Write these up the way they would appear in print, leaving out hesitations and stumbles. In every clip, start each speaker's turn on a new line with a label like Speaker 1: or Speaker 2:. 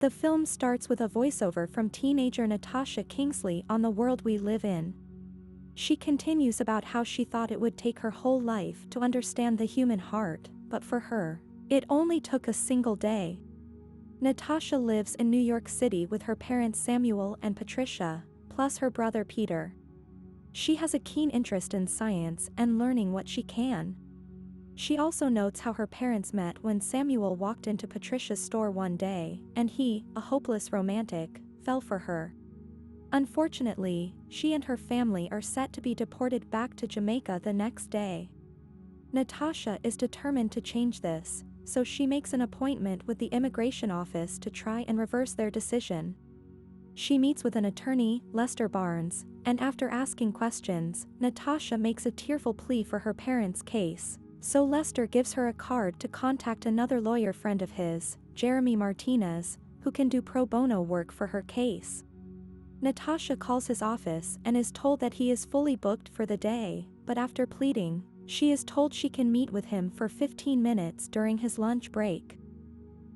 Speaker 1: The film starts with a voiceover from teenager Natasha Kingsley on the world we live in. She continues about how she thought it would take her whole life to understand the human heart, but for her, it only took a single day. Natasha lives in New York City with her parents Samuel and Patricia, plus her brother Peter. She has a keen interest in science and learning what she can. She also notes how her parents met when Samuel walked into Patricia's store one day, and he, a hopeless romantic, fell for her. Unfortunately, she and her family are set to be deported back to Jamaica the next day. Natasha is determined to change this, so she makes an appointment with the immigration office to try and reverse their decision. She meets with an attorney, Lester Barnes, and after asking questions, Natasha makes a tearful plea for her parents' case, so Lester gives her a card to contact another lawyer friend of his, Jeremy Martinez, who can do pro bono work for her case. Natasha calls his office and is told that he is fully booked for the day, but after pleading, she is told she can meet with him for 15 minutes during his lunch break.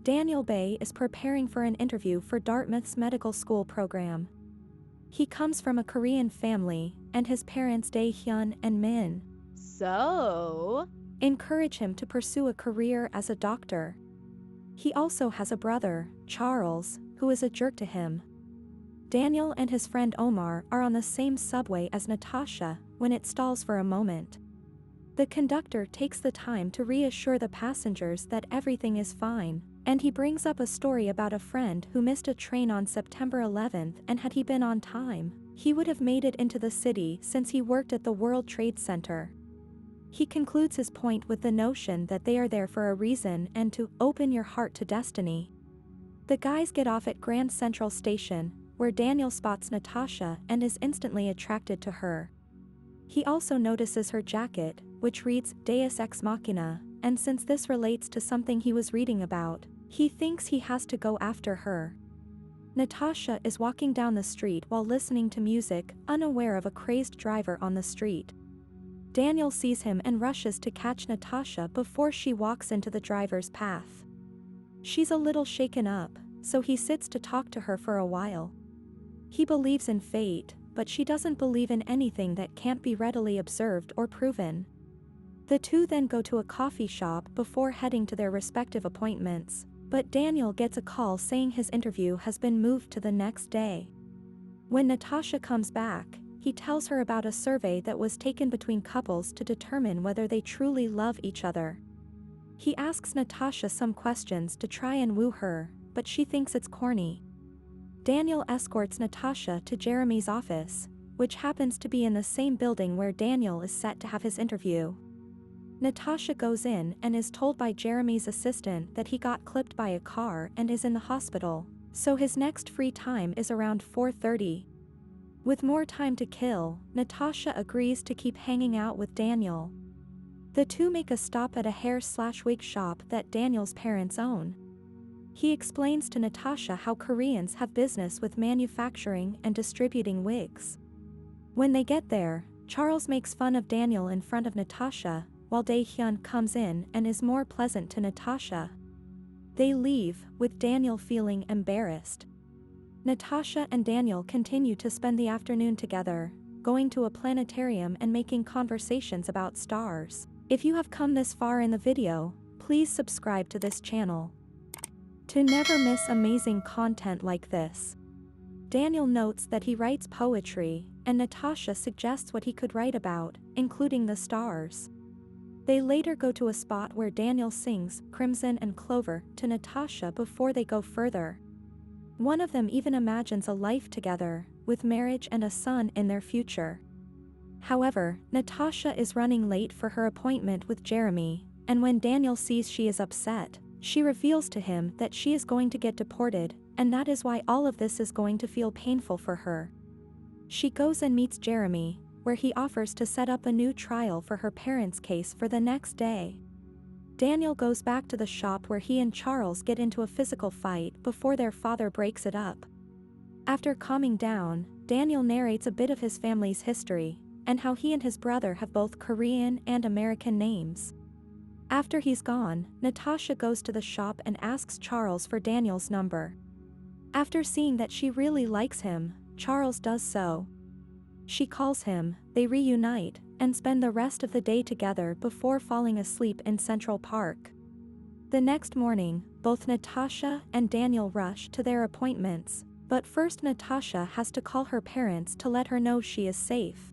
Speaker 1: Daniel Bay is preparing for an interview for Dartmouth's medical school program. He comes from a Korean family, and his parents Dae-hyun and Min encourage him to pursue a career as a doctor. He also has a brother, Charles, who is a jerk to him. Daniel and his friend Omar are on the same subway as Natasha when it stalls for a moment. The conductor takes the time to reassure the passengers that everything is fine, and he brings up a story about a friend who missed a train on September 11th, and had he been on time, he would have made it into the city since he worked at the World Trade Center. He concludes his point with the notion that they are there for a reason and to open your heart to destiny. The guys get off at Grand Central Station, where Daniel spots Natasha and is instantly attracted to her. He also notices her jacket, which reads Deus Ex Machina, and since this relates to something he was reading about, he thinks he has to go after her. Natasha is walking down the street while listening to music, unaware of a crazed driver on the street. Daniel sees him and rushes to catch Natasha before she walks into the driver's path. She's a little shaken up, so he sits to talk to her for a while. He believes in fate, but she doesn't believe in anything that can't be readily observed or proven. The two then go to a coffee shop before heading to their respective appointments, but Daniel gets a call saying his interview has been moved to the next day. When Natasha comes back, he tells her about a survey that was taken between couples to determine whether they truly love each other. He asks Natasha some questions to try and woo her, but she thinks it's corny. Daniel escorts Natasha to Jeremy's office, which happens to be in the same building where Daniel is set to have his interview. Natasha goes in and is told by Jeremy's assistant that he got clipped by a car and is in the hospital, so his next free time is around 4:30. With more time to kill, Natasha agrees to keep hanging out with Daniel. The two make a stop at a hair/wig shop that Daniel's parents own. He explains to Natasha how Koreans have business with manufacturing and distributing wigs. When they get there, Charles makes fun of Daniel in front of Natasha, while Dae-hyun comes in and is more pleasant to Natasha. They leave, with Daniel feeling embarrassed. Natasha and Daniel continue to spend the afternoon together, going to a planetarium and making conversations about stars. If you have come this far in the video, please subscribe to this channel to never miss amazing content like this. Daniel notes that he writes poetry, and Natasha suggests what he could write about, including the stars. They later go to a spot where Daniel sings Crimson and Clover to Natasha before they go further. One of them even imagines a life together, with marriage and a son in their future. However, Natasha is running late for her appointment with Jeremy, and when Daniel sees she is upset, she reveals to him that she is going to get deported, and that is why all of this is going to feel painful for her. She goes and meets Jeremy, where he offers to set up a new trial for her parents' case for the next day. Daniel goes back to the shop where he and Charles get into a physical fight before their father breaks it up. After calming down, Daniel narrates a bit of his family's history, and how he and his brother have both Korean and American names. After he's gone, Natasha goes to the shop and asks Charles for Daniel's number. After seeing that she really likes him, Charles does so. She calls him, they reunite, and spend the rest of the day together before falling asleep in Central Park. The next morning, both Natasha and Daniel rush to their appointments, but first Natasha has to call her parents to let her know she is safe.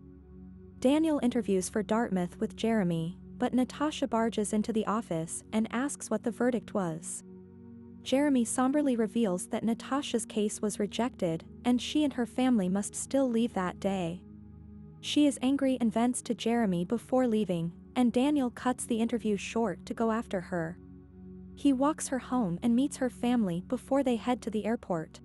Speaker 1: Daniel interviews for Dartmouth with Jeremy, but Natasha barges into the office and asks what the verdict was. Jeremy somberly reveals that Natasha's case was rejected, and she and her family must still leave that day. She is angry and vents to Jeremy before leaving, and Daniel cuts the interview short to go after her. He walks her home and meets her family before they head to the airport.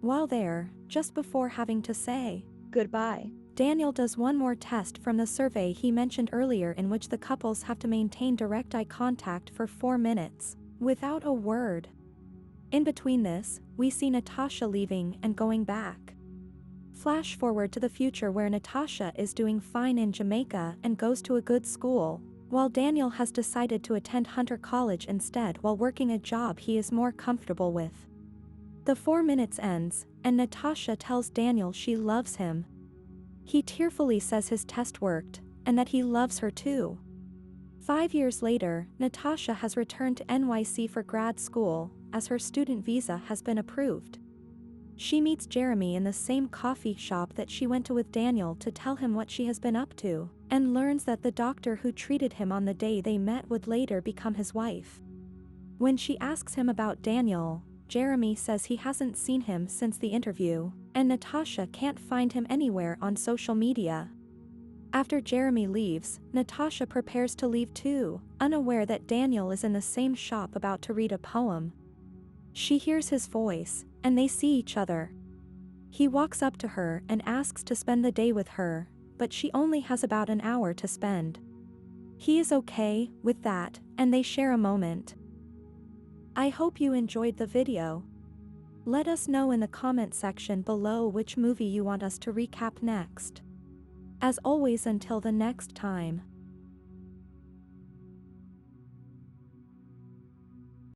Speaker 1: While there, just before having to say goodbye, Daniel does one more test from the survey he mentioned earlier, in which the couples have to maintain direct eye contact for 4 minutes, without a word. In between this, we see Natasha leaving and going back. Flash forward to the future where Natasha is doing fine in Jamaica and goes to a good school, while Daniel has decided to attend Hunter College instead while working a job he is more comfortable with. The 4 minutes ends, and Natasha tells Daniel she loves him. He tearfully says his test worked, and that he loves her too. 5 years later, Natasha has returned to NYC for grad school, as her student visa has been approved. She meets Jeremy in the same coffee shop that she went to with Daniel to tell him what she has been up to, and learns that the doctor who treated him on the day they met would later become his wife. When she asks him about Daniel, Jeremy says he hasn't seen him since the interview, and Natasha can't find him anywhere on social media. After Jeremy leaves, Natasha prepares to leave too, unaware that Daniel is in the same shop about to read a poem. She hears his voice, and they see each other. He walks up to her and asks to spend the day with her, but she only has about an hour to spend. He is okay with that, and they share a moment. I hope you enjoyed the video. Let us know in the comment section below which movie you want us to recap next. As always, until the next time.